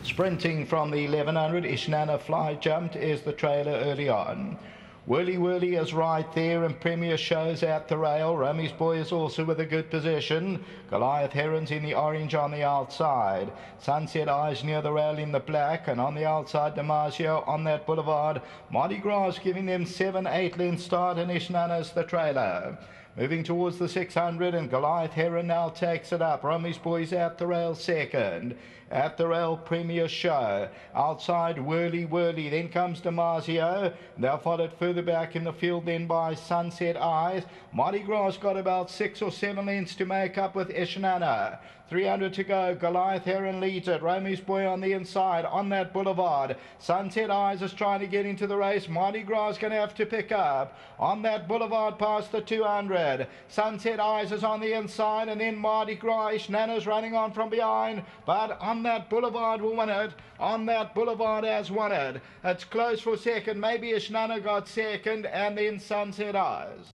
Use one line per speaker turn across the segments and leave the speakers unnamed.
Sprinting from the 1100, Ishnana Fly Jumped is the trailer early on. Whirly Whirly is right there, and Premier Show's at the rail. Rummy's Boy is also with a good position. Goliath Heron's in the orange on the outside. Sunset Eyes near the rail in the black, and on the outside Damasio on that boulevard. Mardi Gras giving them 7-8 length start, and Ishnana's the trailer. Moving towards the 600, and Goliath Heron now takes it up. Rummy's Boy's at the rail second. At the rail, Premier Show. Outside, Whirly Whirly. Then comes Damasio. They're followed further back in the field then by Sunset Eyes. Mardi Gras got about 6 or 7 lengths to make up with Ishnana. 300 to go. Goliath Heron leads it. Romy's Boy on the inside on that boulevard. Sunset Eyes is trying to get into the race. Mardi Gras going to have to pick up on that boulevard past the 200. Sunset Eyes is on the inside, and then Mardi Gras. Ishnana's running on from behind, but on that boulevard will win it. On that boulevard has won it. It's close for second. Maybe Ishnana got second, and then Sunset Eyes.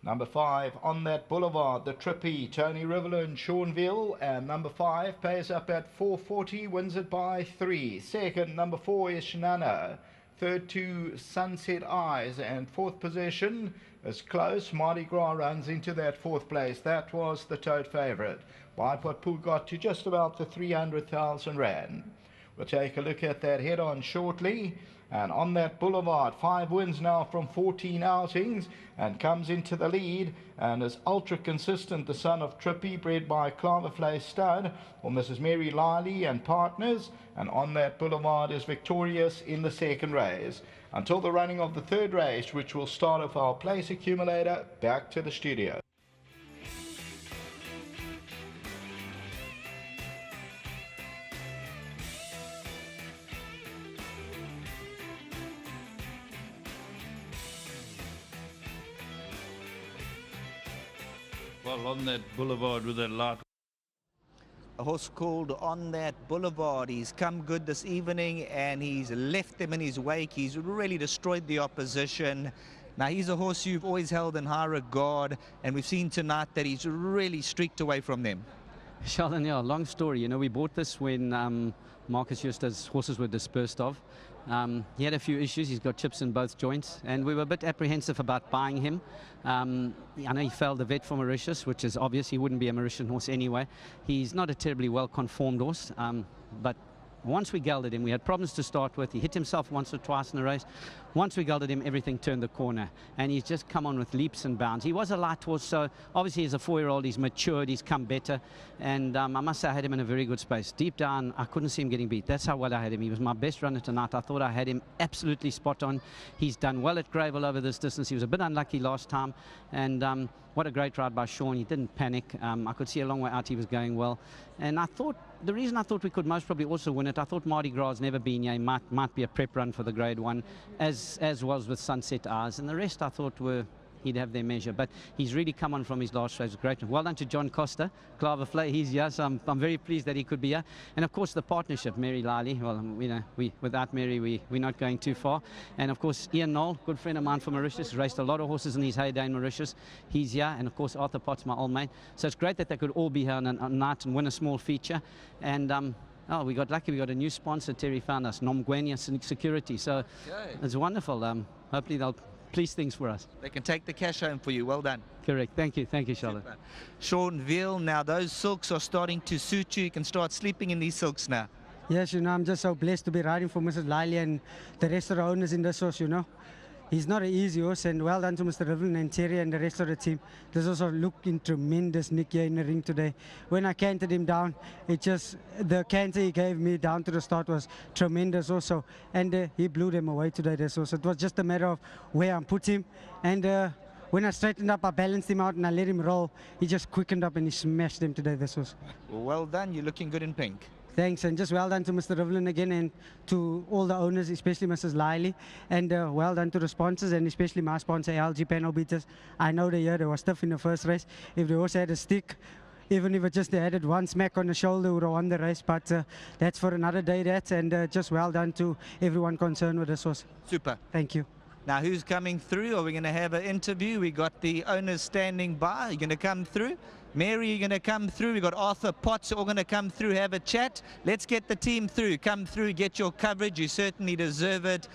Number 5 on that boulevard, the Trippy, Tony Riverland, Seanville, and number 5 pays up at 440, wins it by 3. Second, number 4 is Ishnana. Third to Sunset Eyes, and fourth position is close. Mardi Gras runs into that fourth place. That was the tote favourite. Bipod Pool got to just about the 300,000 rand. We'll take a look at that head-on shortly. And on that boulevard, 5 wins now from 14 outings, and comes into the lead and is ultra consistent. The son of Trippy, bred by Claverflay Stud, or Mrs. Mary Liley and partners. And on that boulevard is victorious in the second race. Until the running of the third race, which will start off our place accumulator, back to the studio.
Well, on that boulevard with that light.
A horse called On That Boulevard. He's come good this evening, and he's left them in his wake. He's really destroyed the opposition. Now, he's a horse you've always held in high regard, and we've seen tonight that he's really streaked away from them.
Sheldon, yeah, long story. You know, we bought this when Marcus Justa's horses were dispersed of. He had a few issues. He's got chips in both joints, and we were a bit apprehensive about buying him. I know he failed the vet for Mauritius, which is obvious. He wouldn't be a Mauritian horse anyway. He's not a terribly well-conformed horse, but once we gelded him, we had problems to start with. He hit himself once or twice in the race. Once we gelded him, everything turned the corner, and he's just come on with leaps and bounds. He was a light horse, so obviously as a 4-year-old, he's matured, he's come better, and I must say I had him in a very good space. Deep down, I couldn't see him getting beat. That's how well I had him. He was my best runner tonight. I thought I had him absolutely spot on. He's done well at Greyville over this distance. He was a bit unlucky last time, and what a great ride by Sean. He didn't panic. I could see a long way out he was going well, and I thought, the reason I thought we could most probably also win it, I thought Mardi Gras never been here. Might be a prep run for the Grade 1, as was with Sunset Eyes, and the rest I thought he'd have their measure. But he's really come on from his last race. Great. Well done to John Costa, Claverflay. He's here, so I'm very pleased that he could be here. And of course the partnership, Mary Liley. Well, you know, without Mary, we're not going too far. And of course Ian Knoll, good friend of mine from Mauritius, raced a lot of horses in his heyday in Mauritius. He's here, and of course Arthur Potts, my old mate. So it's great that they could all be here on a night and win a small feature. And oh, we got lucky. We got a new sponsor. Terry found us, Nomgwenya Security. So it's wonderful. Hopefully they'll please things for us.
They can take the cash home for you. Well done.
Correct. Thank you, Charlotte.
Seanville, now those silks are starting to suit you. You can start sleeping in these silks now.
Yes, you know, I'm just so blessed to be riding for Mrs. Liley and the rest of the owners in this horse, you know. He's not an easy horse, and well done to Mr. Riverland and Terry and the rest of the team. This also looking tremendous, Nick, here in the ring today. When I canted him down, the canter he gave me down to the start was tremendous also. And he blew them away today, this horse. It was just a matter of where I put him. And when I straightened up, I balanced him out and I let him roll. He just quickened up and he smashed them today, this horse.
Well done, you're looking good in pink.
Thanks, and just well done to Mr. Riverland again, and to all the owners, especially Mrs. Liley, and well done to the sponsors, and especially my sponsor, LG Panel Beaters. I know they were stiff in the first race. If the horse had a stick, Even if it just added one smack on the shoulder, would have won the race. But that's for another day, and just well done to everyone concerned with this horse.
Super.
Thank you.
Now, who's coming through? Are we going to have an interview? We got the owners standing by. You're going to come through. Mary, you're going to come through. We got Arthur Potts, all going to come through, have a chat. Let's get the team through. Come through, get your coverage. You certainly deserve it.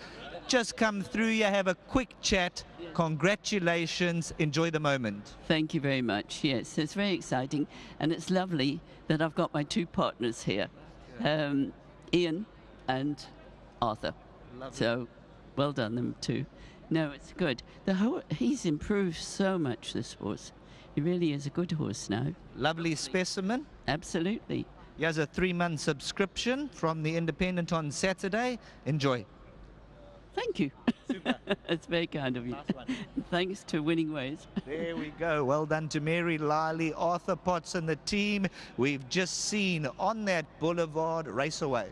Just come through here, have a quick chat. Congratulations. Enjoy the moment.
Thank you very much. Yes, it's very exciting, and it's lovely that I've got my two partners here, Ian and Arthur.
Lovely.
So, well done them too. No, it's good. He's improved so much, this horse. He really is a good horse now.
Lovely specimen.
Absolutely.
He has a 3-month subscription from the Independent on Saturday. Enjoy.
Thank you.
Super.
It's very kind of you.
Nice one.
Thanks to Winning Ways.
There we go. Well done to Mary Liley, Arthur Potts and the team. We've just seen on that Boulevard race away.